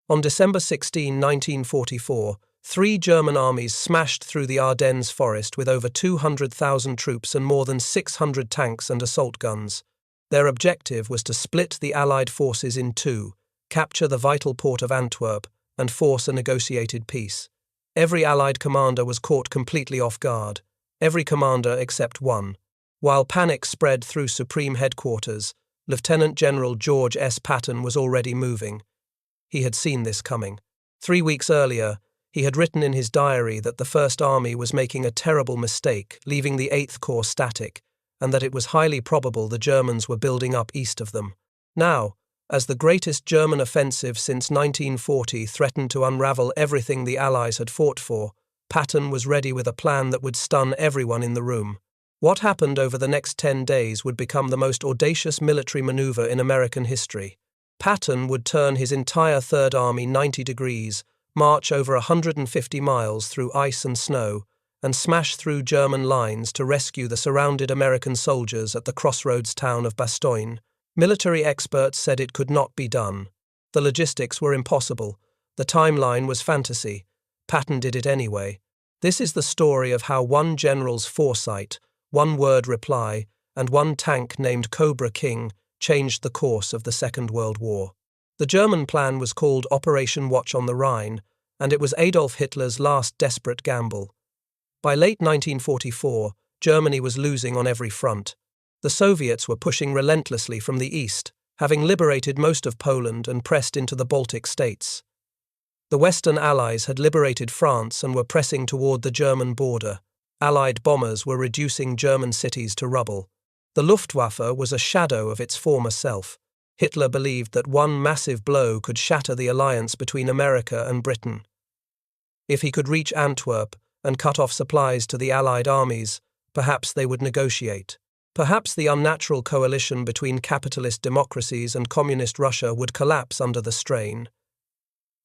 On December 16, 1944, three German armies smashed through the Ardennes forest with over 200,000 troops and more than 600 tanks and assault guns. Their objective was to split the Allied forces in two, capture the vital port of Antwerp, and force a negotiated peace. Every Allied commander was caught completely off guard, every commander except one. While panic spread through Supreme Headquarters, Lieutenant General George S. Patton was already moving. He had seen this coming. 3 weeks earlier, he had written in his diary that the First Army was making a terrible mistake, leaving the Eighth Corps static, and that it was highly probable the Germans were building up east of them. Now, as the greatest German offensive since 1940 threatened to unravel everything the Allies had fought for, Patton was ready with a plan that would stun everyone in the room. What happened over the next 10 days would become the most audacious military maneuver in American history. Patton would turn his entire Third Army 90 degrees, march over 150 miles through ice and snow, and smash through German lines to rescue the surrounded American soldiers at the crossroads town of Bastogne. Military experts said it could not be done. The logistics were impossible. The timeline was fantasy. Patton did it anyway. This is the story of how one general's foresight, one-word reply, and one tank named Cobra King changed the course of the Second World War. The German plan was called Operation Watch on the Rhine, and it was Adolf Hitler's last desperate gamble. By late 1944, Germany was losing on every front. The Soviets were pushing relentlessly from the east, having liberated most of Poland and pressed into the Baltic states. The Western Allies had liberated France and were pressing toward the German border. Allied bombers were reducing German cities to rubble. The Luftwaffe was a shadow of its former self. Hitler believed that one massive blow could shatter the alliance between America and Britain. If he could reach Antwerp and cut off supplies to the Allied armies, perhaps they would negotiate. Perhaps the unnatural coalition between capitalist democracies and communist Russia would collapse under the strain.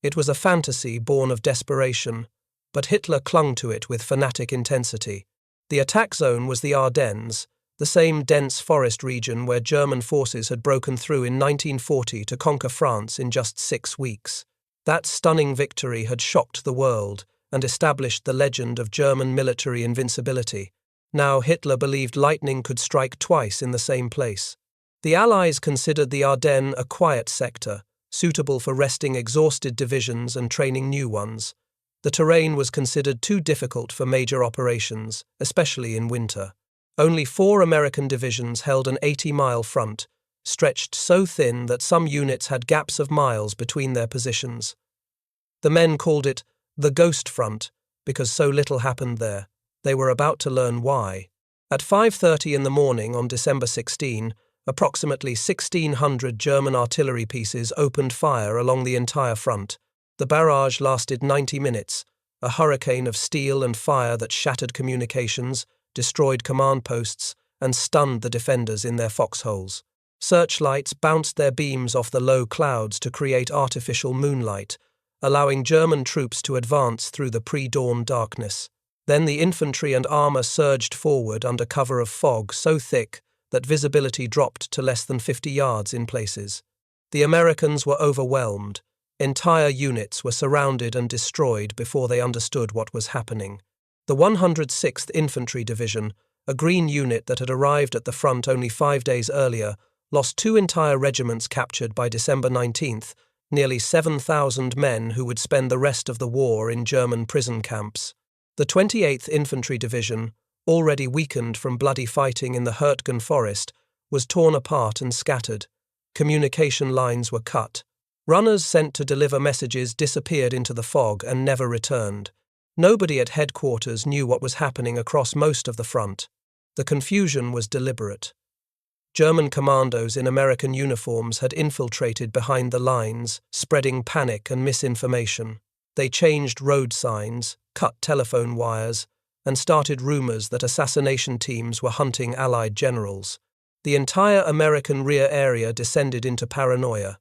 It was a fantasy born of desperation, but Hitler clung to it with fanatic intensity. The attack zone was the Ardennes, the same dense forest region where German forces had broken through in 1940 to conquer France in just 6 weeks. That stunning victory had shocked the world and established the legend of German military invincibility. Now Hitler believed lightning could strike twice in the same place. The Allies considered the Ardennes a quiet sector, suitable for resting exhausted divisions and training new ones. The terrain was considered too difficult for major operations, especially in winter. Only 4 American divisions held an 80-mile front, stretched so thin that some units had gaps of miles between their positions. The men called it the Ghost Front because so little happened there. They were about to learn why. At 5:30 in the morning on December 16, approximately 1,600 German artillery pieces opened fire along the entire front. The barrage lasted 90 minutes, a hurricane of steel and fire that shattered communications, destroyed command posts, and stunned the defenders in their foxholes. Searchlights bounced their beams off the low clouds to create artificial moonlight, allowing German troops to advance through the pre-dawn darkness. Then the infantry and armor surged forward under cover of fog so thick that visibility dropped to less than 50 yards in places. The Americans were overwhelmed. Entire units were surrounded and destroyed before they understood what was happening. The 106th Infantry Division, a green unit that had arrived at the front only 5 days earlier, lost 2 entire regiments captured by December 19th, nearly 7,000 men who would spend the rest of the war in German prison camps. The 28th Infantry Division, already weakened from bloody fighting in the Verdun forest, was torn apart and scattered. Communication lines were cut. Runners sent to deliver messages disappeared into the fog and never returned. Nobody at headquarters knew what was happening across most of the front. The confusion was deliberate. German commandos in American uniforms had infiltrated behind the lines, spreading panic and misinformation. They changed road signs, cut telephone wires, and started rumors that assassination teams were hunting Allied generals. The entire American rear area descended into paranoia.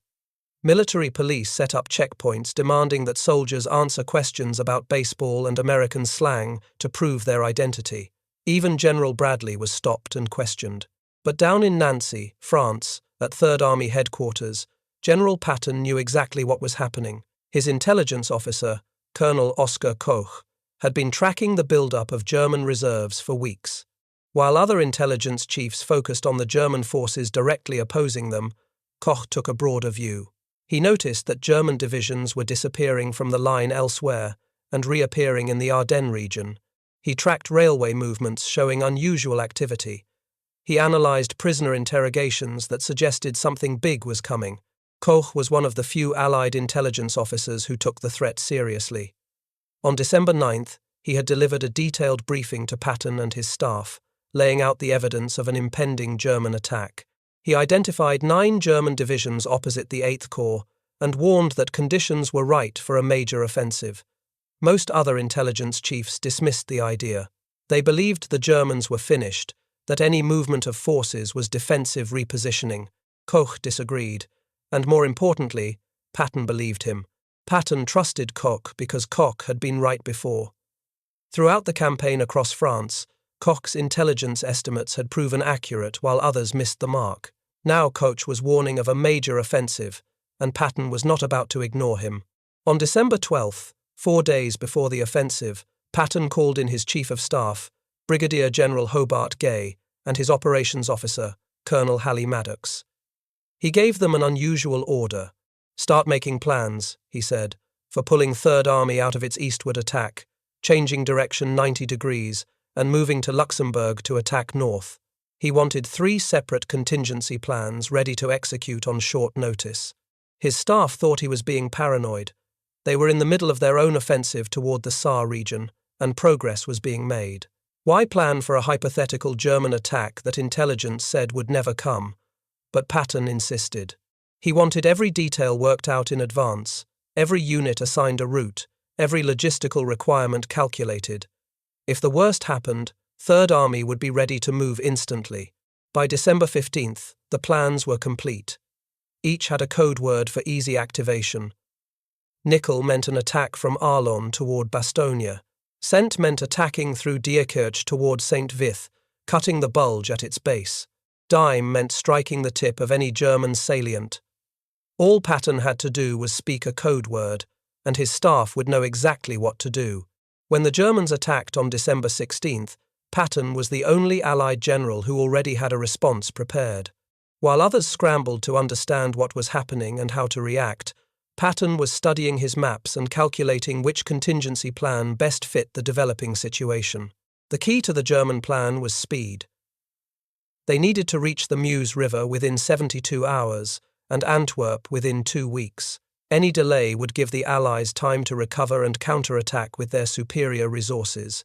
Military police set up checkpoints demanding that soldiers answer questions about baseball and American slang to prove their identity. Even General Bradley was stopped and questioned. But down in Nancy, France, at Third Army headquarters, General Patton knew exactly what was happening. His intelligence officer, Colonel Oskar Koch, had been tracking the buildup of German reserves for weeks. While other intelligence chiefs focused on the German forces directly opposing them, Koch took a broader view. He noticed that German divisions were disappearing from the line elsewhere and reappearing in the Ardennes region. He tracked railway movements showing unusual activity. He analyzed prisoner interrogations that suggested something big was coming. Koch was one of the few Allied intelligence officers who took the threat seriously. On December 9th, he had delivered a detailed briefing to Patton and his staff, laying out the evidence of an impending German attack. He identified 9 German divisions opposite the 8th Corps and warned that conditions were right for a major offensive. Most other intelligence chiefs dismissed the idea. They believed the Germans were finished, that any movement of forces was defensive repositioning. Koch disagreed, and more importantly, Patton believed him. Patton trusted Koch because Koch had been right before. Throughout the campaign across France, Koch's intelligence estimates had proven accurate while others missed the mark. Now Koch was warning of a major offensive, and Patton was not about to ignore him. On December 12th, 4 days before the offensive, Patton called in his Chief of Staff, Brigadier General Hobart Gay, and his operations officer, Colonel Halley Maddox. He gave them an unusual order. "Start making plans," he said, "for pulling Third Army out of its eastward attack, changing direction 90 degrees, and moving to Luxembourg to attack north." He wanted 3 separate contingency plans ready to execute on short notice. His staff thought he was being paranoid. They were in the middle of their own offensive toward the Saar region, and progress was being made. Why plan for a hypothetical German attack that intelligence said would never come? But Patton insisted. He wanted every detail worked out in advance, every unit assigned a route, every logistical requirement calculated. If the worst happened, Third Army would be ready to move instantly. By December 15th, the plans were complete. Each had a code word for easy activation. Nickel meant an attack from Arlon toward Bastogne. Cent meant attacking through Dierkirch toward St. Vith, cutting the Bulge at its base. Dime meant striking the tip of any German salient. All Patton had to do was speak a code word, and his staff would know exactly what to do. When the Germans attacked on December 16th, Patton was the only Allied general who already had a response prepared. While others scrambled to understand what was happening and how to react, Patton was studying his maps and calculating which contingency plan best fit the developing situation. The key to the German plan was speed. They needed to reach the Meuse River within 72 hours and Antwerp within 2 weeks. Any delay would give the Allies time to recover and counterattack with their superior resources.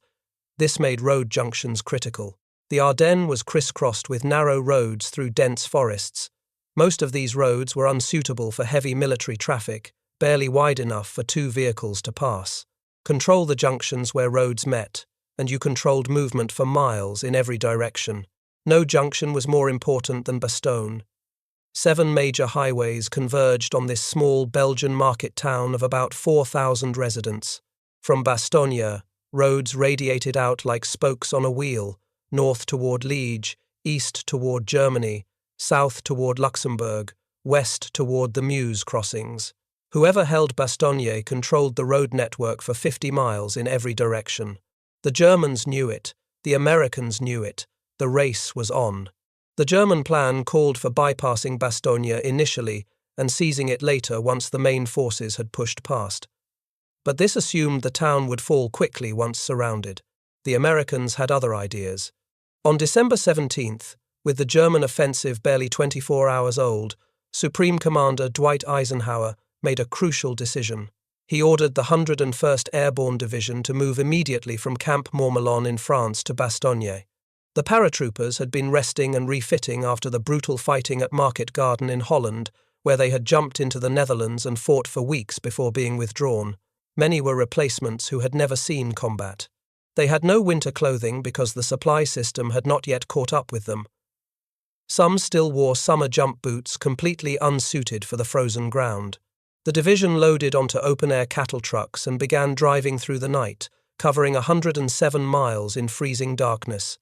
This made road junctions critical. The Ardennes was crisscrossed with narrow roads through dense forests. Most of these roads were unsuitable for heavy military traffic, barely wide enough for 2 vehicles to pass. Control the junctions where roads met, and you controlled movement for miles in every direction. No junction was more important than Bastogne. 7 major highways converged on this small Belgian market town of about 4,000 residents. From Bastogne, roads radiated out like spokes on a wheel, north toward Liege, east toward Germany, south toward Luxembourg, west toward the Meuse crossings. Whoever held Bastogne controlled the road network for 50 miles in every direction. The Germans knew it, the Americans knew it, the race was on. The German plan called for bypassing Bastogne initially and seizing it later once the main forces had pushed past. But this assumed the town would fall quickly once surrounded. The Americans had other ideas. On December 17th, with the German offensive barely 24 hours old, Supreme Commander Dwight Eisenhower made a crucial decision. He ordered the 101st Airborne Division to move immediately from Camp Mourmelon in France to Bastogne. The paratroopers had been resting and refitting after the brutal fighting at Market Garden in Holland, where they had jumped into the Netherlands and fought for weeks before being withdrawn. Many were replacements who had never seen combat. They had no winter clothing because the supply system had not yet caught up with them. Some still wore summer jump boots completely unsuited for the frozen ground. The division loaded onto open-air cattle trucks and began driving through the night, covering 107 miles in freezing darkness.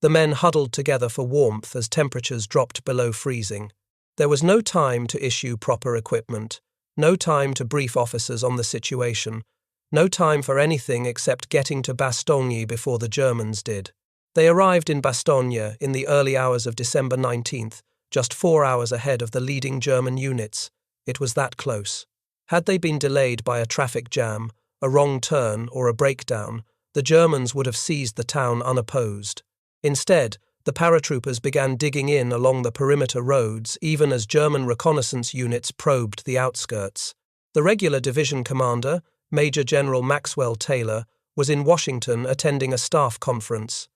The men huddled together for warmth as temperatures dropped below freezing. There was no time to issue proper equipment, No time to brief officers on the situation. No time for anything except getting to Bastogne before the Germans did. They arrived in Bastogne in the early hours of December 19th, just 4 hours ahead of the leading German units. It was that close. Had they been delayed by a traffic jam, a wrong turn, or a breakdown, the Germans would have seized the town unopposed. Instead, the paratroopers began digging in along the perimeter roads even as German reconnaissance units probed the outskirts. The regular division commander, Major General Maxwell Taylor, was in Washington attending a staff conference.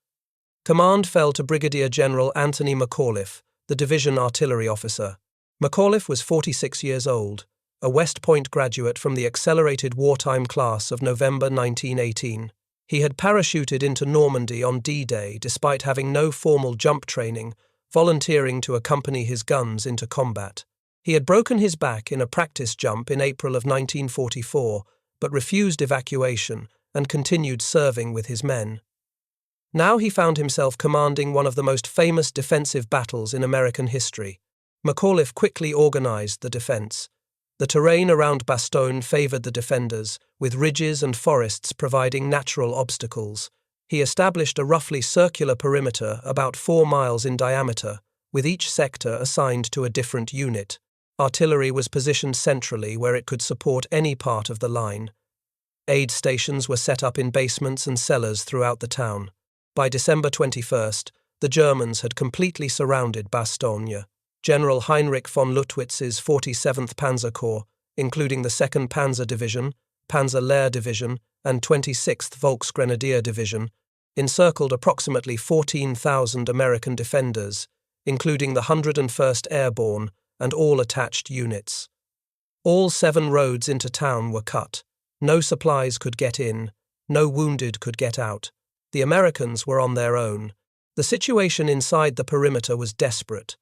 Command fell to Brigadier General Anthony McAuliffe, the division artillery officer. McAuliffe was 46 years old, a West Point graduate from the accelerated wartime class of November 1918. He had parachuted into Normandy on D-Day despite having no formal jump training, volunteering to accompany his guns into combat. He had broken his back in a practice jump in April of 1944, but refused evacuation and continued serving with his men. Now he found himself commanding one of the most famous defensive battles in American history. McAuliffe quickly organized the defense. The terrain around Bastogne favored the defenders, with ridges and forests providing natural obstacles. He established a roughly circular perimeter about 4 miles in diameter, with each sector assigned to a different unit. Artillery was positioned centrally where it could support any part of the line. Aid stations were set up in basements and cellars throughout the town. By December 21st, the Germans had completely surrounded Bastogne. General Heinrich von Luttwitz's 47th Panzer Corps, including the 2nd Panzer Division, Panzer Lehr Division, and 26th Volksgrenadier Division, encircled approximately 14,000 American defenders, including the 101st Airborne and all attached units. All 7 roads into town were cut. No supplies could get in, no wounded could get out. The Americans were on their own. The situation inside the perimeter was desperate.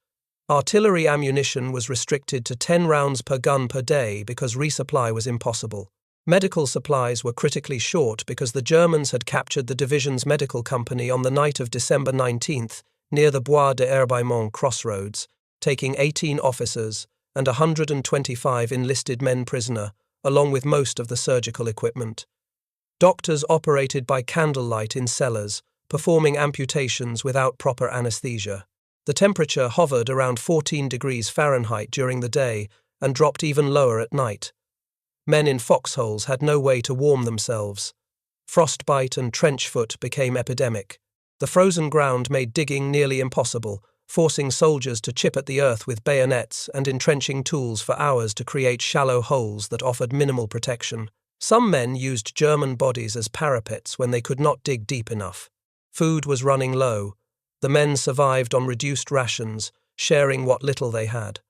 Artillery ammunition was restricted to 10 rounds per gun per day because resupply was impossible. Medical supplies were critically short because the Germans had captured the division's medical company on the night of December 19th near the Bois de Herbaimont crossroads, taking 18 officers and 125 enlisted men prisoner, along with most of the surgical equipment. Doctors operated by candlelight in cellars, performing amputations without proper anesthesia. The temperature hovered around 14 degrees Fahrenheit during the day and dropped even lower at night. Men in foxholes had no way to warm themselves. Frostbite and trench foot became epidemic. The frozen ground made digging nearly impossible, forcing soldiers to chip at the earth with bayonets and entrenching tools for hours to create shallow holes that offered minimal protection. Some men used German bodies as parapets when they could not dig deep enough. Food was running low. The men survived on reduced rations, sharing what little they had.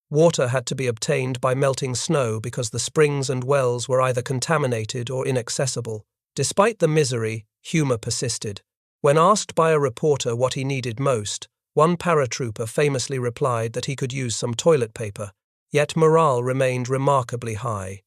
Water had to be obtained by melting snow because the springs and wells were either contaminated or inaccessible. Despite the misery, humor persisted. When asked by a reporter what he needed most, one paratrooper famously replied that he could use some toilet paper, yet morale remained remarkably high.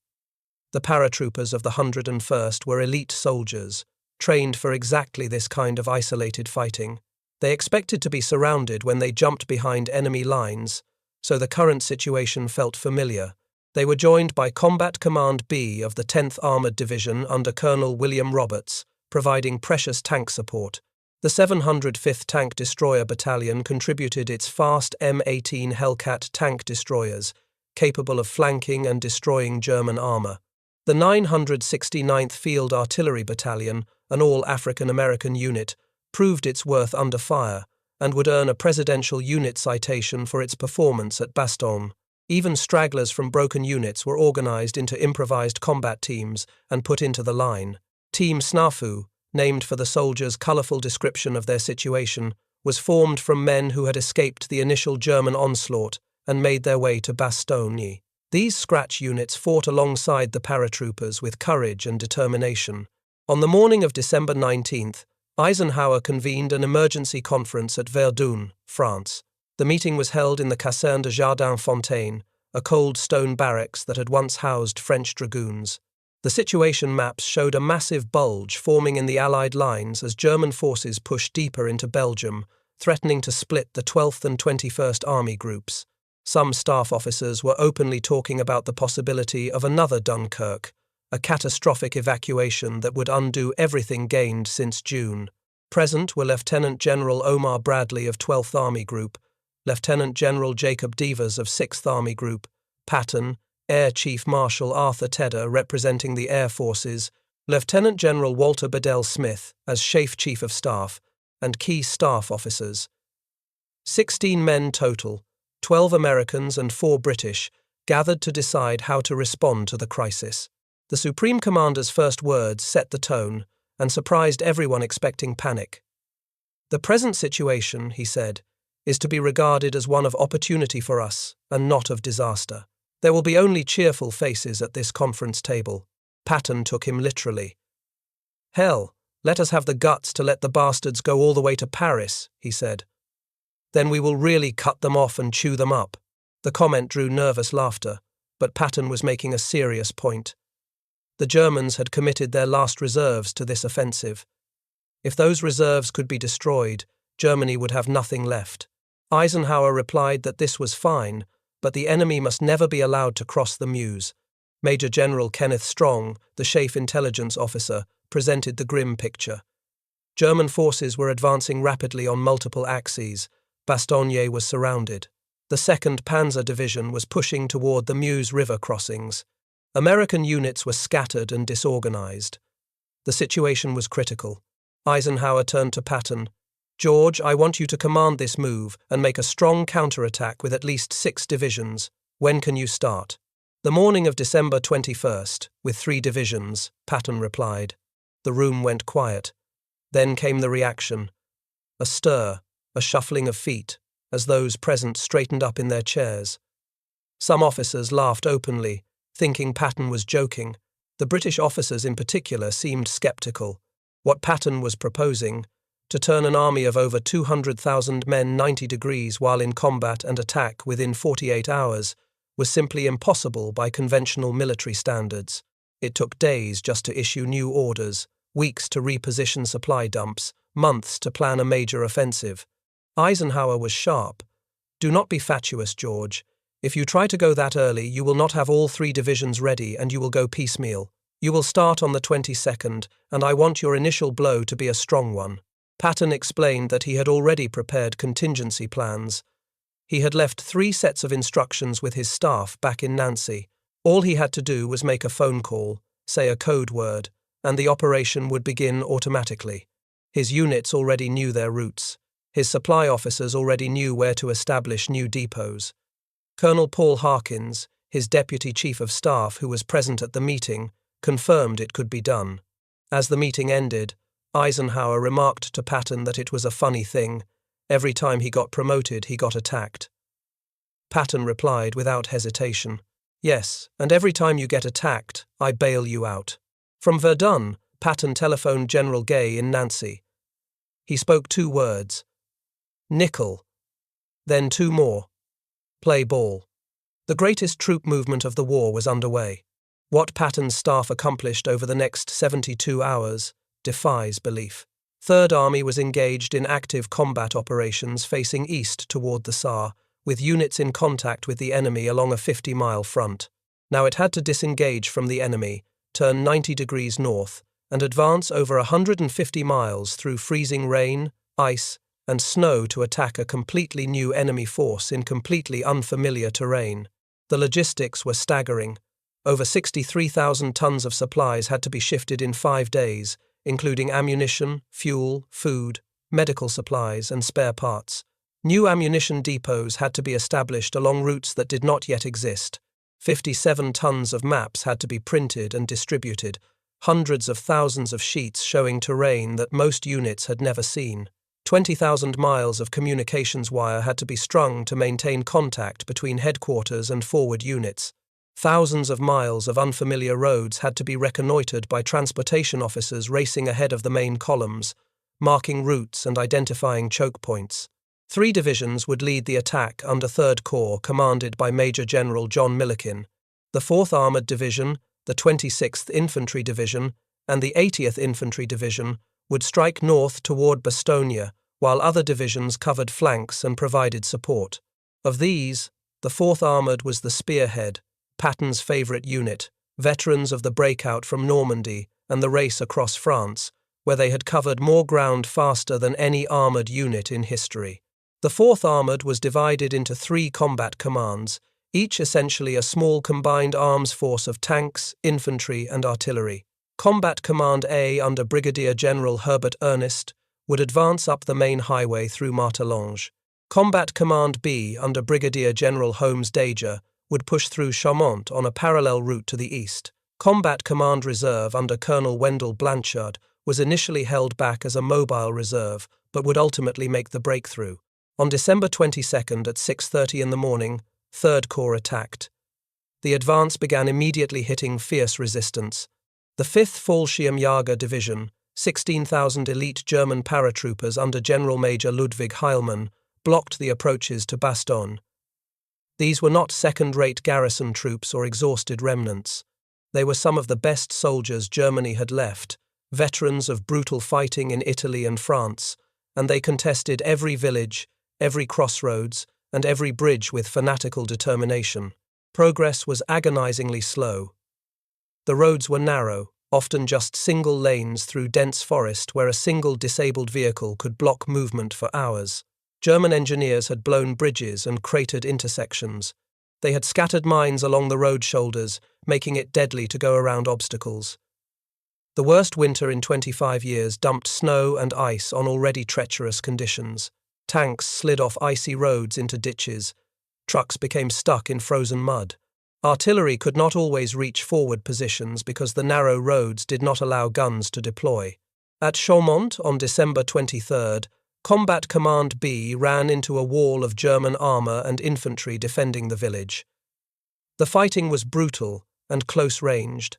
The paratroopers of the 101st were elite soldiers, trained for exactly this kind of isolated fighting. They expected to be surrounded when they jumped behind enemy lines, so the current situation felt familiar. They were joined by Combat Command B of the 10th Armored Division under Colonel William Roberts, providing precious tank support. The 705th Tank Destroyer Battalion contributed its fast M18 Hellcat tank destroyers, capable of flanking and destroying German armor. The 969th Field Artillery Battalion, an all-African-American unit, proved its worth under fire and would earn a Presidential Unit Citation for its performance at Bastogne. Even stragglers from broken units were organized into improvised combat teams and put into the line. Team Snafu, named for the soldiers' colorful description of their situation, was formed from men who had escaped the initial German onslaught and made their way to Bastogne. These scratch units fought alongside the paratroopers with courage and determination. On the morning of December 19th, Eisenhower convened an emergency conference at Verdun, France. The meeting was held in the Caserne de Jardin-Fontaine, a cold stone barracks that had once housed French dragoons. The situation maps showed a massive bulge forming in the Allied lines as German forces pushed deeper into Belgium, threatening to split the 12th and 21st Army groups. Some staff officers were openly talking about the possibility of another Dunkirk, a catastrophic evacuation that would undo everything gained since June. Present were Lieutenant General Omar Bradley of 12th Army Group, Lieutenant General Jacob Devers of 6th Army Group, Patton, Air Chief Marshal Arthur Tedder representing the Air Forces, Lieutenant General Walter Bedell Smith as SHAEF Chief of Staff, and key staff officers. 16 men total, 12 Americans and 4 British, gathered to decide how to respond to the crisis. The Supreme Commander's first words set the tone and surprised everyone expecting panic. "The present situation," he said, "is to be regarded as one of opportunity for us and not of disaster. There will be only cheerful faces at this conference table." Patton took him literally. "Hell, let us have the guts to let the bastards go all the way to Paris," he said. "Then we will really cut them off and chew them up." The comment drew nervous laughter, but Patton was making a serious point. The Germans had committed their last reserves to this offensive. If those reserves could be destroyed, Germany would have nothing left. Eisenhower replied that this was fine, but the enemy must never be allowed to cross the Meuse. Major General Kenneth Strong, the SHAEF intelligence officer, presented the grim picture. German forces were advancing rapidly on multiple axes. Bastogne was surrounded. The 2nd Panzer Division was pushing toward the Meuse River crossings. American units were scattered and disorganized. The situation was critical. Eisenhower turned to Patton. "George, I want you to command this move and make a strong counterattack with at least 6 divisions. When can you start?" "The morning of December 21st, with 3 divisions, Patton replied. The room went quiet. Then came the reaction. A stir, a shuffling of feet, as those present straightened up in their chairs. Some officers laughed openly, thinking Patton was joking. The British officers in particular seemed skeptical. What Patton was proposing, to turn an army of over 200,000 men 90 degrees while in combat and attack within 48 hours, was simply impossible by conventional military standards. It took days just to issue new orders, weeks to reposition supply dumps, months to plan a major offensive. Eisenhower was sharp. "Do not be fatuous, George. If you try to go that early, you will not have all 3 divisions ready and you will go piecemeal. You will start on the 22nd, and I want your initial blow to be a strong one." Patton explained that he had already prepared contingency plans. He had left 3 sets of instructions with his staff back in Nancy. All he had to do was make a phone call, say a code word, and the operation would begin automatically. His units already knew their routes. His supply officers already knew where to establish new depots. Colonel Paul Harkins, his deputy chief of staff who was present at the meeting, confirmed it could be done. As the meeting ended, Eisenhower remarked to Patton that it was a funny thing. Every time he got promoted, he got attacked. Patton replied without hesitation, "Yes, and every time you get attacked, I bail you out." From Verdun, Patton telephoned General Gay in Nancy. He spoke 2 words. "Nickel." Then 2 more. "Play ball." The greatest troop movement of the war was underway. What Patton's staff accomplished over the next 72 hours defies belief. 3rd Army was engaged in active combat operations facing east toward the Saar, with units in contact with the enemy along a 50-mile front. Now it had to disengage from the enemy, turn 90 degrees north, and advance over 150 miles through freezing rain, ice, and snow to attack a completely new enemy force in completely unfamiliar terrain. The logistics were staggering. Over 63,000 tons of supplies had to be shifted in 5 days, including ammunition, fuel, food, medical supplies, and spare parts. New ammunition depots had to be established along routes that did not yet exist. 57 tons of maps had to be printed and distributed, hundreds of thousands of sheets showing terrain that most units had never seen. 20,000 miles of communications wire had to be strung to maintain contact between headquarters and forward units. Thousands of miles of unfamiliar roads had to be reconnoitered by transportation officers racing ahead of the main columns, marking routes and identifying choke points. 3 divisions would lead the attack under 3rd Corps, commanded by Major General John Milliken. The 4th Armored Division, the 26th Infantry Division, and the 80th Infantry Division would strike north toward Bastogne, while other divisions covered flanks and provided support. Of these, The 4th Armoured was the spearhead, Patton's favourite unit, veterans of the breakout from Normandy and the race across France, where they had covered more ground faster than any armoured unit in history. The 4th Armoured was divided into 3 combat commands, each essentially a small combined arms force of tanks, infantry and artillery. Combat Command A under Brigadier General Herbert Ernest would advance up the main highway through Martelange. Combat Command B under Brigadier General Holmes Dager would push through Chaumont on a parallel route to the east. Combat Command Reserve under Colonel Wendell Blanchard was initially held back as a mobile reserve, but would ultimately make the breakthrough. On December 22nd at 6:30 in the morning, 3rd Corps attacked. The advance began immediately hitting fierce resistance. The 5th Fallschirmjäger Division, 16,000 elite German paratroopers under General Major Ludwig Heilmann, blocked the approaches to Bastogne. These were not second-rate garrison troops or exhausted remnants. They were some of the best soldiers Germany had left, veterans of brutal fighting in Italy and France, and they contested every village, every crossroads, and every bridge with fanatical determination. Progress was agonizingly slow. The roads were narrow, often just single lanes through dense forest where a single disabled vehicle could block movement for hours. German engineers had blown bridges and cratered intersections. They had scattered mines along the road shoulders, making it deadly to go around obstacles. The worst winter in 25 years dumped snow and ice on already treacherous conditions. Tanks slid off icy roads into ditches. Trucks became stuck in frozen mud. Artillery could not always reach forward positions because the narrow roads did not allow guns to deploy. At Chaumont on December 23rd, Combat Command B ran into a wall of German armour and infantry defending the village. The fighting was brutal and close-ranged.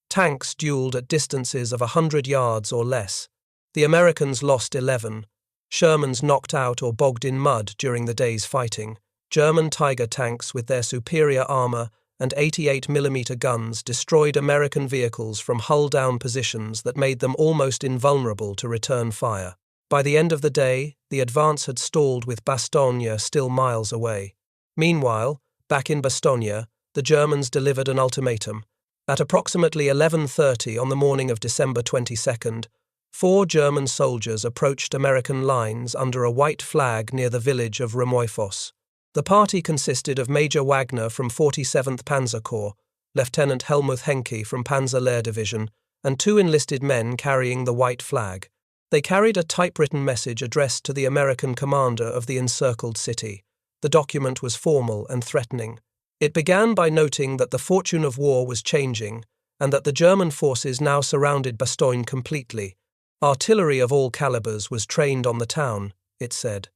Tanks duelled at distances of 100 yards or less. The Americans lost 11. Shermans knocked out or bogged in mud during the day's fighting. German Tiger tanks with their superior armour and 88mm guns destroyed American vehicles from hull-down positions that made them almost invulnerable to return fire. By the end of the day, the advance had stalled with Bastogne still miles away. Meanwhile, back in Bastogne, the Germans delivered an ultimatum. At approximately 11:30 on the morning of December 22nd, 4 German soldiers approached American lines under a white flag near the village of Remoyfoss. The party consisted of Major Wagner from 47th Panzer Corps, Lieutenant Helmuth Henke from Panzer Lehr Division, and 2 enlisted men carrying the white flag. They carried a typewritten message addressed to the American commander of the encircled city. The document was formal and threatening. It began by noting that the fortune of war was changing and that the German forces now surrounded Bastogne completely. Artillery of all calibers was trained on the town, it said.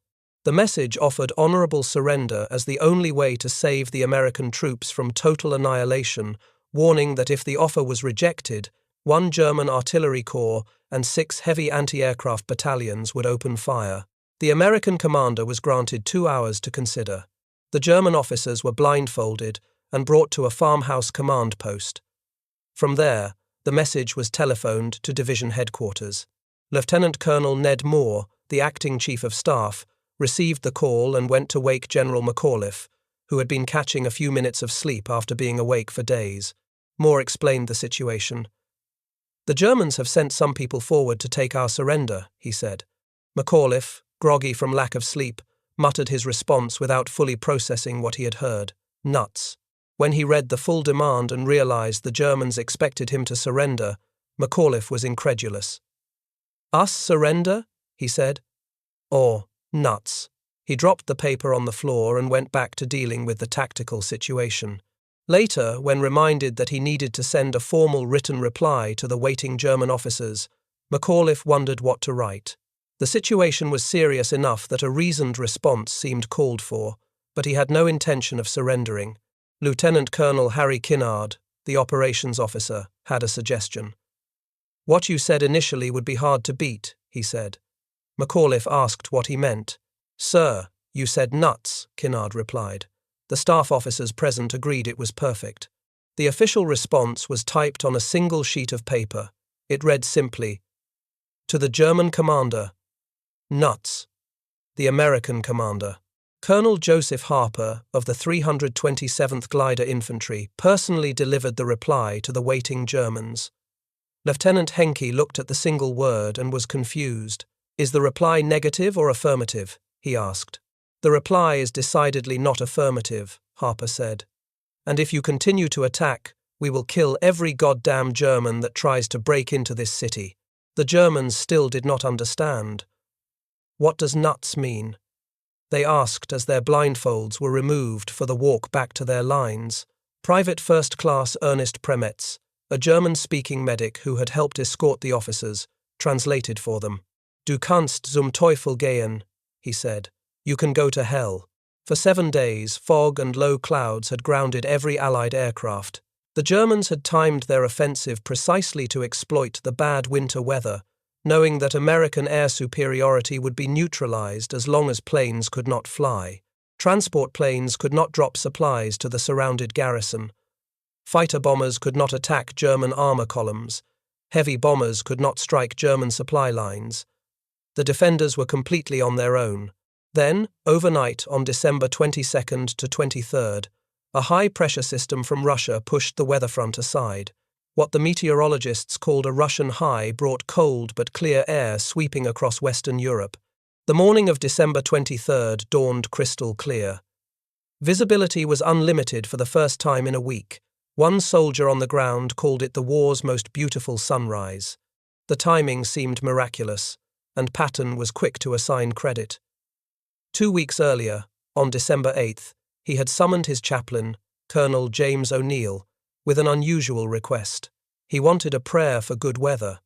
The message offered honorable surrender as the only way to save the American troops from total annihilation, warning that if the offer was rejected, 1 German artillery corps and 6 heavy anti-aircraft battalions would open fire. The American commander was granted 2 hours to consider. The German officers were blindfolded and brought to a farmhouse command post. From there, the message was telephoned to division headquarters. Lieutenant Colonel Ned Moore, the acting chief of staff, received the call and went to wake General McAuliffe, who had been catching a few minutes of sleep after being awake for days. Moore explained the situation. "The Germans have sent some people forward to take our surrender," he said. McAuliffe, groggy from lack of sleep, muttered his response without fully processing what he had heard. Nuts. When he read the full demand and realized the Germans expected him to surrender, McAuliffe was incredulous. "Us surrender?" he said. "Oh, nuts." He dropped the paper on the floor and went back to dealing with the tactical situation. Later, when reminded that he needed to send a formal written reply to the waiting German officers, McAuliffe wondered what to write. The situation was serious enough that a reasoned response seemed called for, but he had no intention of surrendering. Lieutenant Colonel Harry Kinnard, the operations officer, had a suggestion. "What you said initially would be hard to beat," he said. McAuliffe asked what he meant. "Sir, you said nuts," Kinnard replied. The staff officers present agreed it was perfect. The official response was typed on a single sheet of paper. It read simply, "To the German commander, nuts. The American commander, Colonel Joseph Harper of the 327th Glider Infantry personally delivered the reply to the waiting Germans. Lieutenant Henke looked at the single word and was confused. "Is the reply negative or affirmative?" he asked. "The reply is decidedly not affirmative," Harper said. "And if you continue to attack, we will kill every goddamn German that tries to break into this city." The Germans still did not understand. "What does nuts mean?" they asked as their blindfolds were removed for the walk back to their lines. Private First Class Ernest Premetz, a German-speaking medic who had helped escort the officers, translated for them. "Du kannst zum Teufel gehen," he said. "You can go to hell." For 7 days, fog and low clouds had grounded every Allied aircraft. The Germans had timed their offensive precisely to exploit the bad winter weather, knowing that American air superiority would be neutralized as long as planes could not fly. Transport planes could not drop supplies to the surrounded garrison. Fighter bombers could not attack German armor columns. Heavy bombers could not strike German supply lines. The defenders were completely on their own. Then, overnight on December 22nd to 23rd, a high-pressure system from Russia pushed the weather front aside. What the meteorologists called a Russian high brought cold but clear air sweeping across Western Europe. The morning of December 23rd dawned crystal clear. Visibility was unlimited for the first time in a week. One soldier on the ground called it the war's most beautiful sunrise. The timing seemed miraculous, and Patton was quick to assign credit. 2 weeks earlier, on December 8th, he had summoned his chaplain, Colonel James O'Neill, with an unusual request. He wanted a prayer for good weather.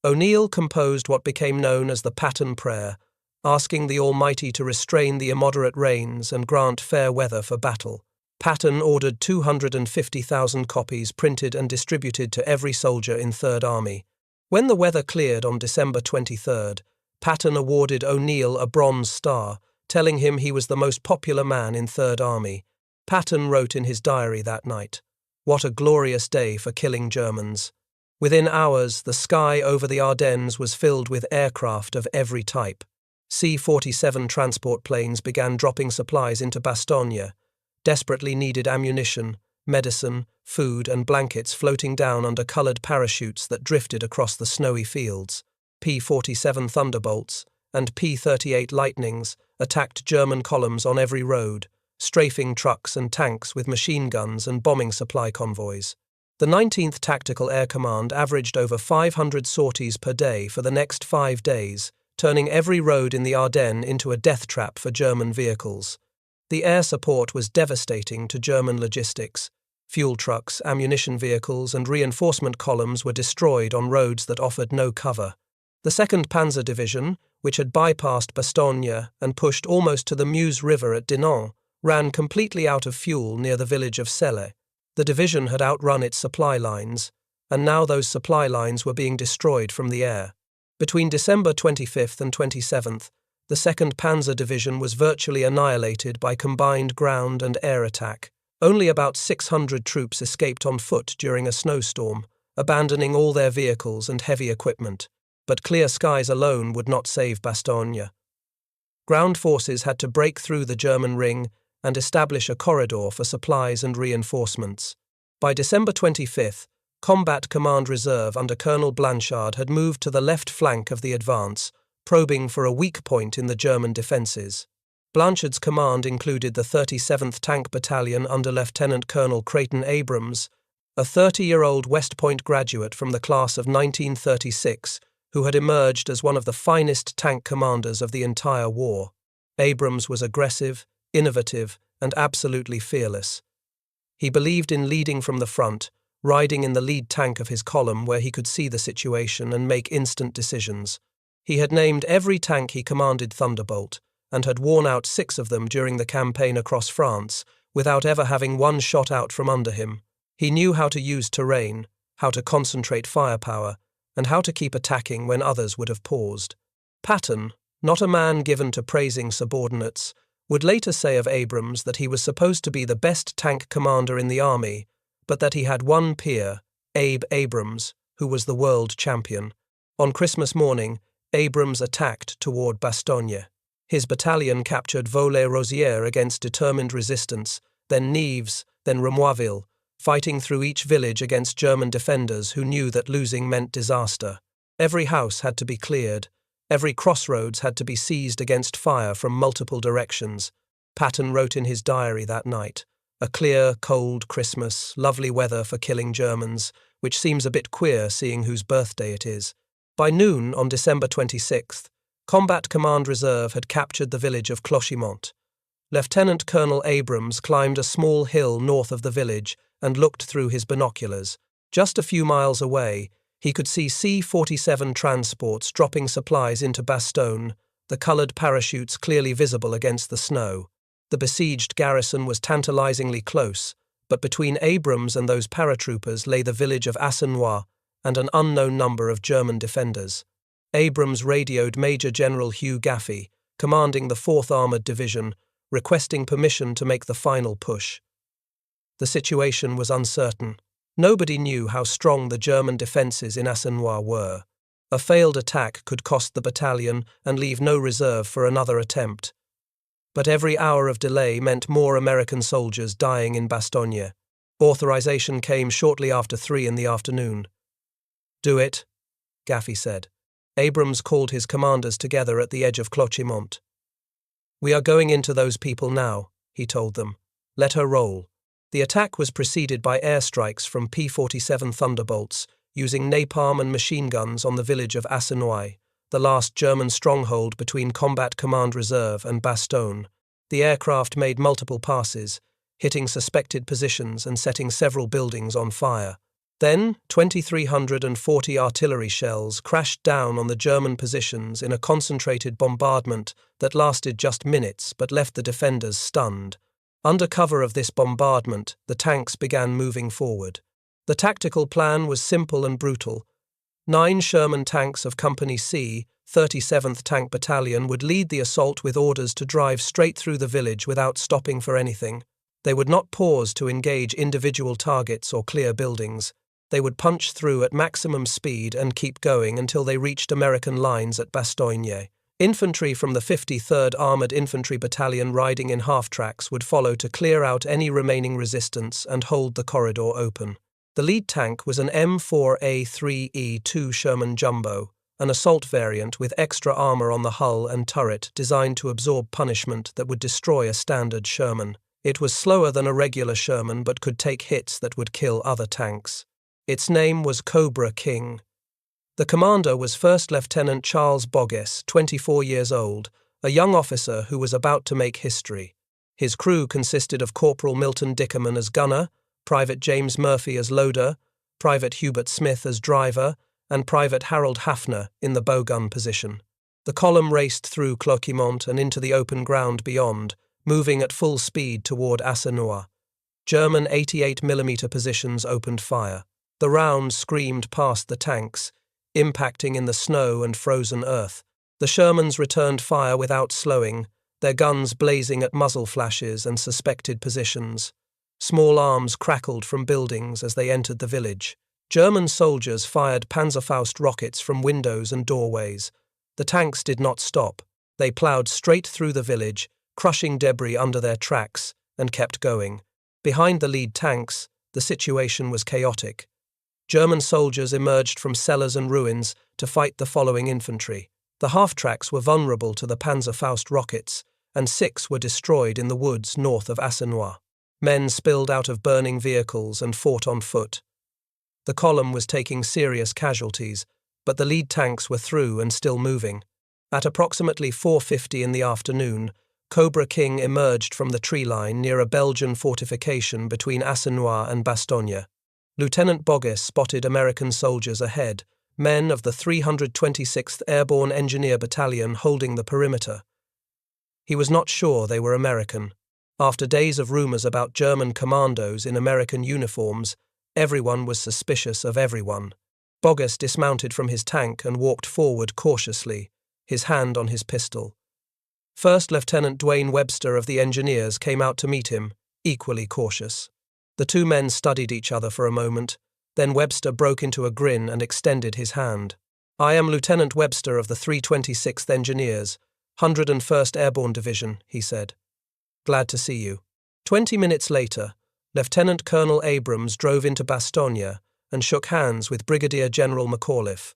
O'Neill composed what became known as the Patton Prayer, asking the Almighty to restrain the immoderate rains and grant fair weather for battle. Patton ordered 250,000 copies printed and distributed to every soldier in Third Army. When the weather cleared on December 23rd, Patton awarded O'Neill a Bronze Star, telling him he was the most popular man in Third Army. Patton wrote in his diary that night, "What a glorious day for killing Germans." Within hours, the sky over the Ardennes was filled with aircraft of every type. C-47 transport planes began dropping supplies into Bastogne. Desperately needed ammunition, medicine, food, and blankets floating down under colored parachutes that drifted across the snowy fields. P-47 Thunderbolts and P-38 Lightnings attacked German columns on every road, strafing trucks and tanks with machine guns and bombing supply convoys. The 19th Tactical Air Command averaged over 500 sorties per day for the next 5 days, turning every road in the Ardennes into a death trap for German vehicles. The air support was devastating to German logistics. Fuel trucks, ammunition vehicles, and reinforcement columns were destroyed on roads that offered no cover. The 2nd Panzer Division, which had bypassed Bastogne and pushed almost to the Meuse River at Dinant, ran completely out of fuel near the village of Celle. The division had outrun its supply lines, and now those supply lines were being destroyed from the air. Between December 25th and 27th, the 2nd Panzer Division was virtually annihilated by combined ground and air attack. Only about 600 troops escaped on foot during a snowstorm, abandoning all their vehicles and heavy equipment. But clear skies alone would not save Bastogne. Ground forces had to break through the German ring and establish a corridor for supplies and reinforcements. By December 25th, Combat Command Reserve under Colonel Blanchard had moved to the left flank of the advance, probing for a weak point in the German defences. Blanchard's command included the 37th Tank Battalion under Lieutenant Colonel Creighton Abrams, a 30-year-old West Point graduate from the class of 1936, who had emerged as one of the finest tank commanders of the entire war. Abrams was aggressive, innovative, and absolutely fearless. He believed in leading from the front, riding in the lead tank of his column where he could see the situation and make instant decisions. He had named every tank he commanded Thunderbolt, and had worn out 6 of them during the campaign across France, without ever having one shot out from under him. He knew how to use terrain, how to concentrate firepower, and how to keep attacking when others would have paused. Patton, not a man given to praising subordinates, would later say of Abrams that he was supposed to be the best tank commander in the army, but that he had one peer, Abe Abrams, who was the world champion. On Christmas morning, Abrams attacked toward Bastogne. His battalion captured Vaulx-Rosières against determined resistance, then Nives, then Remoisville, fighting through each village against German defenders who knew that losing meant disaster. Every house had to be cleared. Every crossroads had to be seized against fire from multiple directions. Patton wrote in his diary that night, "A clear, cold Christmas, lovely weather for killing Germans, which seems a bit queer seeing whose birthday it is." By noon on December 26th, Combat Command Reserve had captured the village of Clochimont. Lieutenant Colonel Abrams climbed a small hill north of the village and looked through his binoculars. Just a few miles away, he could see C-47 transports dropping supplies into Bastogne, the coloured parachutes clearly visible against the snow. The besieged garrison was tantalizingly close, but between Abrams and those paratroopers lay the village of Assenois and an unknown number of German defenders. Abrams radioed Major General Hugh Gaffey, commanding the 4th Armoured Division, requesting permission to make the final push. The situation was uncertain. Nobody knew how strong the German defences in Assenois were. A failed attack could cost the battalion and leave no reserve for another attempt. But every hour of delay meant more American soldiers dying in Bastogne. Authorization came shortly after 3 in the afternoon. "Do it," Gaffey said. Abrams called his commanders together at the edge of Clochimont. "We are going into those people now," he told them. "Let her roll." The attack was preceded by airstrikes from P-47 Thunderbolts, using napalm and machine guns on the village of Assenois, the last German stronghold between Combat Command Reserve and Bastogne. The aircraft made multiple passes, hitting suspected positions and setting several buildings on fire. Then, 2,340 artillery shells crashed down on the German positions in a concentrated bombardment that lasted just minutes but left the defenders stunned. Under cover of this bombardment, the tanks began moving forward. The tactical plan was simple and brutal. 9 Sherman tanks of Company C, 37th Tank Battalion, would lead the assault with orders to drive straight through the village without stopping for anything. They would not pause to engage individual targets or clear buildings. They would punch through at maximum speed and keep going until they reached American lines at Bastogne. Infantry from the 53rd Armoured Infantry Battalion riding in half-tracks would follow to clear out any remaining resistance and hold the corridor open. The lead tank was an M4A3E2 Sherman Jumbo, an assault variant with extra armour on the hull and turret designed to absorb punishment that would destroy a standard Sherman. It was slower than a regular Sherman but could take hits that would kill other tanks. Its name was Cobra King. The commander was First Lieutenant Charles Bulge, 24 years old, a young officer who was about to make history. His crew consisted of Corporal Milton Dickerman as gunner, Private James Murphy as loader, Private Hubert Smith as driver, and Private Harold Hafner in the bowgun position. The column raced through Clochimont and into the open ground beyond, moving at full speed toward Assenois. German 88mm positions opened fire. The rounds screamed past the tanks, impacting in the snow and frozen earth. The Shermans returned fire without slowing, their guns blazing at muzzle flashes and suspected positions. Small arms crackled from buildings as they entered the village. German soldiers fired Panzerfaust rockets from windows and doorways. The tanks did not stop. They ploughed straight through the village, crushing debris under their tracks, and kept going. Behind the lead tanks, the situation was chaotic. German soldiers emerged from cellars and ruins to fight the following infantry. The half-tracks were vulnerable to the Panzerfaust rockets, and 6 were destroyed in the woods north of Assenois. Men spilled out of burning vehicles and fought on foot. The column was taking serious casualties, but the lead tanks were through and still moving. At approximately 4:50 in the afternoon, Cobra King emerged from the tree line near a Belgian fortification between Assenois and Bastogne. Lieutenant Bulge spotted American soldiers ahead, men of the 326th Airborne Engineer Battalion holding the perimeter. He was not sure they were American. After days of rumors about German commandos in American uniforms, everyone was suspicious of everyone. Bulge dismounted from his tank and walked forward cautiously, his hand on his pistol. First Lieutenant Dwayne Webster of the Engineers came out to meet him, equally cautious. The two men studied each other for a moment, then Webster broke into a grin and extended his hand. "I am Lieutenant Webster of the 326th Engineers. 101st Airborne Division, he said. Glad to see you. 20 minutes later, Lieutenant Colonel Abrams drove into Bastogne and shook hands with Brigadier General McAuliffe.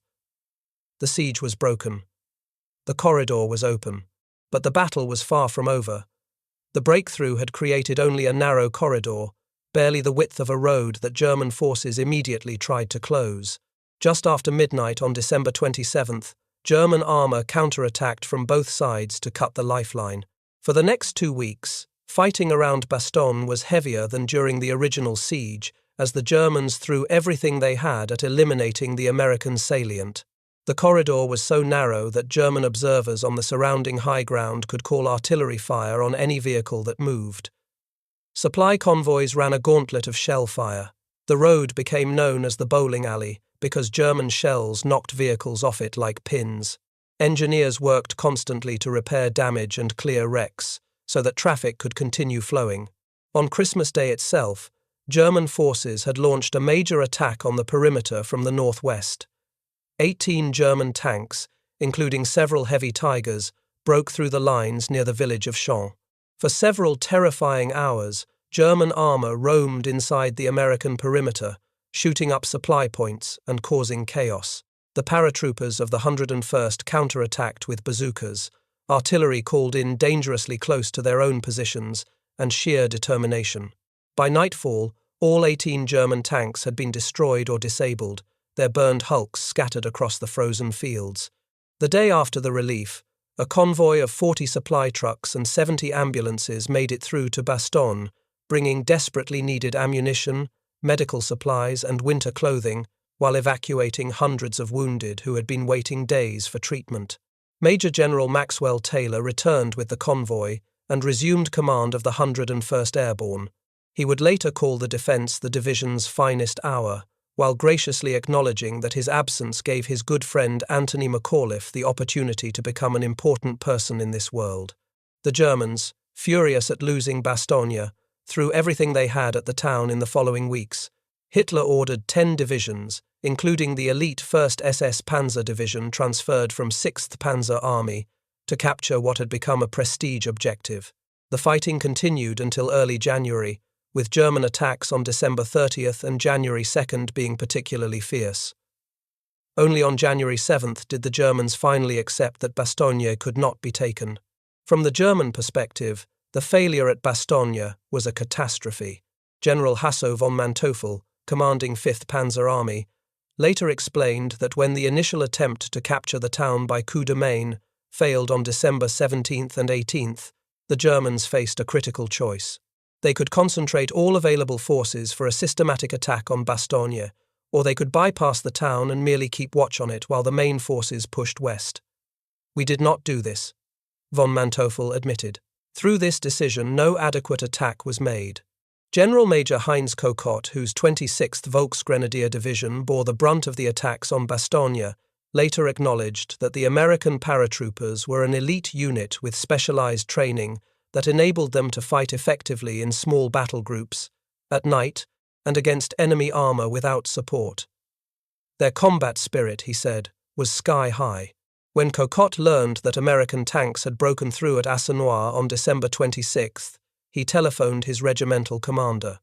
The siege was broken. The corridor was open, but the battle was far from over. The breakthrough had created only a narrow corridor, barely the width of a road that German forces immediately tried to close. Just after midnight on December 27th, German armor counterattacked from both sides to cut the lifeline. For the next 2 weeks, fighting around Bastogne was heavier than during the original siege, as the Germans threw everything they had at eliminating the American salient. The corridor was so narrow that German observers on the surrounding high ground could call artillery fire on any vehicle that moved. Supply convoys ran a gauntlet of shell fire. The road became known as the bowling alley because German shells knocked vehicles off it like pins. Engineers worked constantly to repair damage and clear wrecks, so that traffic could continue flowing. On Christmas Day itself, German forces had launched a major attack on the perimeter from the northwest. 18 German tanks, including several heavy Tigers, broke through the lines near the village of Champs. For several terrifying hours, German armor roamed inside the American perimeter, shooting up supply points and causing chaos. The paratroopers of the 101st counterattacked with bazookas, artillery called in dangerously close to their own positions, and sheer determination. By nightfall, all 18 German tanks had been destroyed or disabled, their burned hulks scattered across the frozen fields. The day after the relief, a convoy of 40 supply trucks and 70 ambulances made it through to Bastogne, bringing desperately needed ammunition, medical supplies, and winter clothing, while evacuating hundreds of wounded who had been waiting days for treatment. Major General Maxwell Taylor returned with the convoy and resumed command of the 101st Airborne. He would later call the defense the division's finest hour, while graciously acknowledging that his absence gave his good friend Anthony McAuliffe the opportunity to become an important person in this world. The Germans, furious at losing Bastogne, threw everything they had at the town in the following weeks. Hitler ordered 10 divisions, including the elite 1st SS Panzer Division transferred from 6th Panzer Army, to capture what had become a prestige objective. The fighting continued until early January, with German attacks on December 30th and January 2nd being particularly fierce. Only on January 7th did the Germans finally accept that Bastogne could not be taken. From the German perspective, the failure at Bastogne was a catastrophe. General Hasso von Manteuffel, commanding 5th Panzer Army, later explained that when the initial attempt to capture the town by coup de main failed on December 17th and 18th, the Germans faced a critical choice. They could concentrate all available forces for a systematic attack on Bastogne, or they could bypass the town and merely keep watch on it while the main forces pushed west. We did not do this, von Manteuffel admitted. Through this decision, no adequate attack was made. General Major Heinz Cocotte, whose 26th Volksgrenadier Division bore the brunt of the attacks on Bastogne, later acknowledged that the American paratroopers were an elite unit with specialized training that enabled them to fight effectively in small battle groups, at night, and against enemy armor without support. Their combat spirit, he said, was sky high. When Cocotte learned that American tanks had broken through at Assenois on December 26th, he telephoned his regimental commander.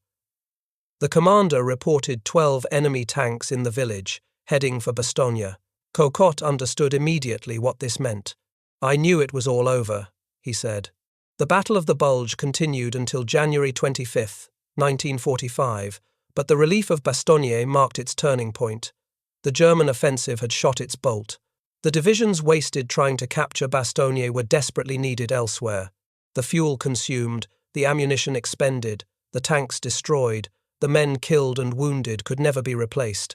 The commander reported 12 enemy tanks in the village, heading for Bastogne. Cocotte understood immediately what this meant. "I knew it was all over," he said. The Battle of the Bulge continued until January 25, 1945, but the relief of Bastogne marked its turning point. The German offensive had shot its bolt. The divisions wasted trying to capture Bastogne were desperately needed elsewhere. The fuel consumed, the ammunition expended, the tanks destroyed, the men killed and wounded could never be replaced.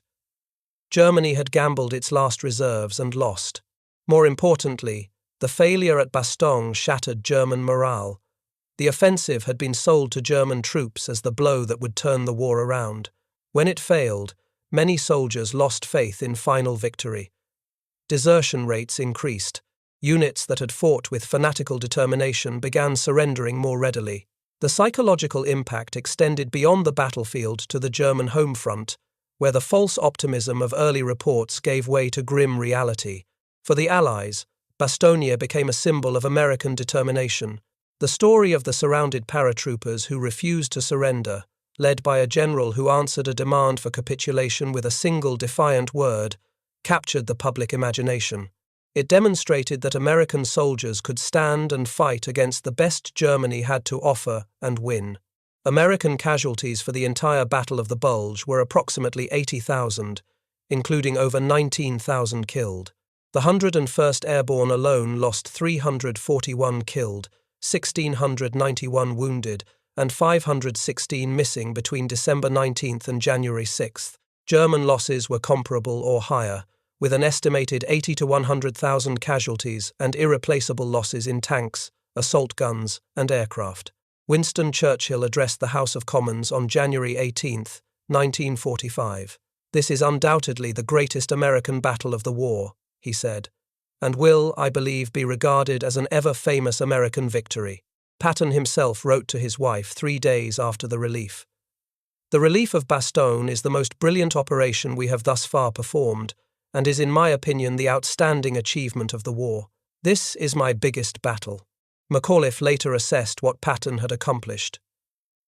Germany had gambled its last reserves and lost. More importantly, the failure at Bastogne shattered German morale. The offensive had been sold to German troops as the blow that would turn the war around. When it failed, many soldiers lost faith in final victory. Desertion rates increased. Units that had fought with fanatical determination began surrendering more readily. The psychological impact extended beyond the battlefield to the German home front, where the false optimism of early reports gave way to grim reality. For the Allies, Bastogne became a symbol of American determination. The story of the surrounded paratroopers who refused to surrender, led by a general who answered a demand for capitulation with a single defiant word, captured the public imagination. It demonstrated that American soldiers could stand and fight against the best Germany had to offer and win. American casualties for the entire Battle of the Bulge were approximately 80,000, including over 19,000 killed. The 101st Airborne alone lost 341 killed, 1,691 wounded, and 516 missing between December 19 and January 6. German losses were comparable or higher, with an estimated 80 to 100,000 casualties and irreplaceable losses in tanks, assault guns, and aircraft. Winston Churchill addressed the House of Commons on January 18, 1945. "This is undoubtedly the greatest American battle of the war," he said, "and will, I believe, be regarded as an ever-famous American victory." Patton himself wrote to his wife 3 days after the relief. "The relief of Bastogne is the most brilliant operation we have thus far performed, and is in my opinion the outstanding achievement of the war. This is my biggest battle." McAuliffe later assessed what Patton had accomplished.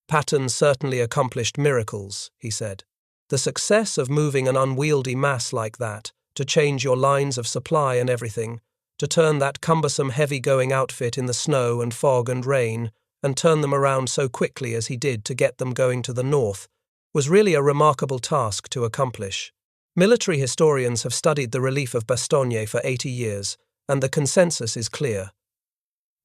"Patton certainly accomplished miracles," he said. "The success of moving an unwieldy mass like that, to change your lines of supply and everything, to turn that cumbersome heavy-going outfit in the snow and fog and rain, and turn them around so quickly as he did to get them going to the north, was really a remarkable task to accomplish." Military historians have studied the relief of Bastogne for 80 years, and the consensus is clear.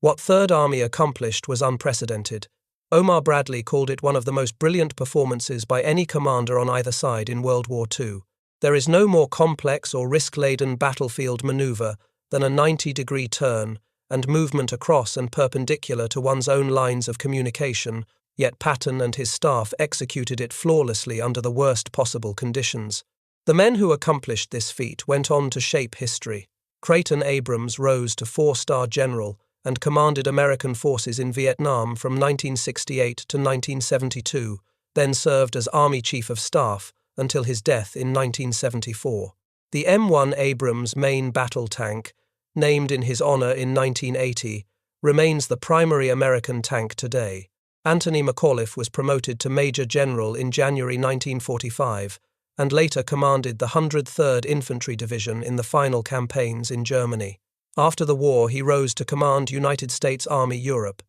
What Third Army accomplished was unprecedented. Omar Bradley called it one of the most brilliant performances by any commander on either side in World War II. There is no more complex or risk-laden battlefield maneuver than a 90-degree turn and movement across and perpendicular to one's own lines of communication, yet Patton and his staff executed it flawlessly under the worst possible conditions. The men who accomplished this feat went on to shape history. Creighton Abrams rose to 4-star general and commanded American forces in Vietnam from 1968 to 1972, then served as Army Chief of Staff until his death in 1974. The M1 Abrams main battle tank, named in his honor in 1980, remains the primary American tank today. Anthony McAuliffe was promoted to Major General in January 1945 and later commanded the 103rd Infantry Division in the final campaigns in Germany. After the war, he rose to command United States Army Europe.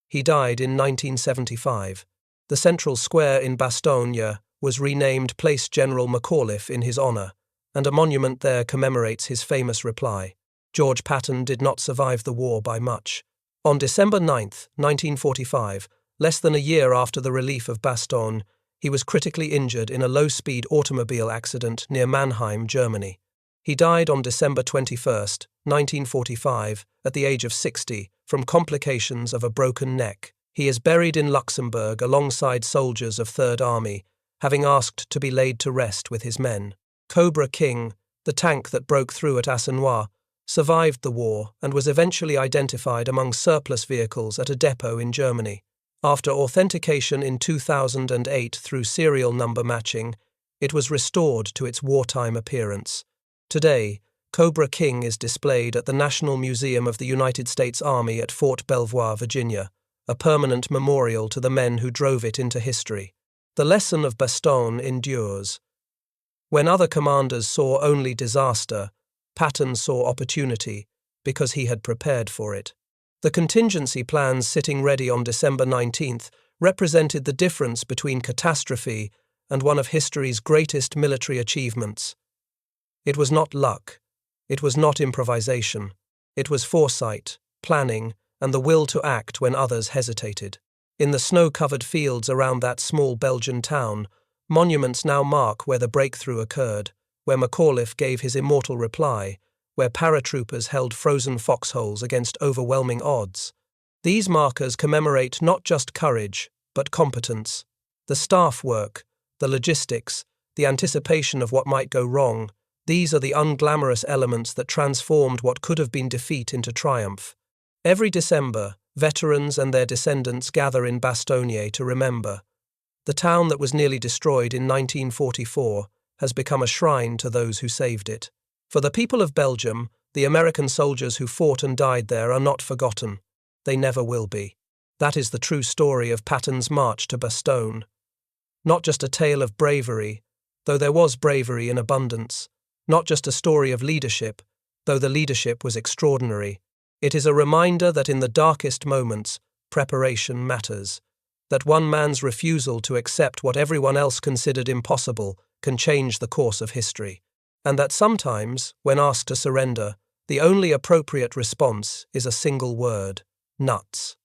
He died in 1975. The central square in Bastogne was renamed Place General McAuliffe in his honor, and a monument there commemorates his famous reply. George Patton did not survive the war by much. On December 9, 1945, less than a year after the relief of Bastogne, he was critically injured in a low-speed automobile accident near Mannheim, Germany. He died on December 21, 1945, at the age of 60, from complications of a broken neck. He is buried in Luxembourg alongside soldiers of Third Army, having asked to be laid to rest with his men. Cobra King, the tank that broke through at Ardennes, survived the war and was eventually identified among surplus vehicles at a depot in Germany. After authentication in 2008 through serial number matching, it was restored to its wartime appearance. Today, Cobra King is displayed at the National Museum of the United States Army at Fort Belvoir, Virginia, a permanent memorial to the men who drove it into history. The lesson of Bastogne endures. When other commanders saw only disaster, Patton saw opportunity because he had prepared for it. The contingency plans sitting ready on December 19th represented the difference between catastrophe and one of history's greatest military achievements. It was not luck. It was not improvisation. It was foresight, planning, and the will to act when others hesitated. In the snow-covered fields around that small Belgian town, monuments now mark where the breakthrough occurred, where McAuliffe gave his immortal reply, where paratroopers held frozen foxholes against overwhelming odds. These markers commemorate not just courage, but competence. The staff work, the logistics, the anticipation of what might go wrong, these are the unglamorous elements that transformed what could have been defeat into triumph. Every December, veterans and their descendants gather in Bastogne to remember. The town that was nearly destroyed in 1944 has become a shrine to those who saved it. For the people of Belgium, The American soldiers who fought and died there are not forgotten. They never will be. That is the true story of Patton's march to Bastogne. Not just a tale of bravery, though there was bravery in abundance. Not just a story of leadership, though the leadership was extraordinary. It is a reminder that in the darkest moments, preparation matters. That one man's refusal to accept what everyone else considered impossible can change the course of history. And that sometimes, when asked to surrender, the only appropriate response is a single word: nuts.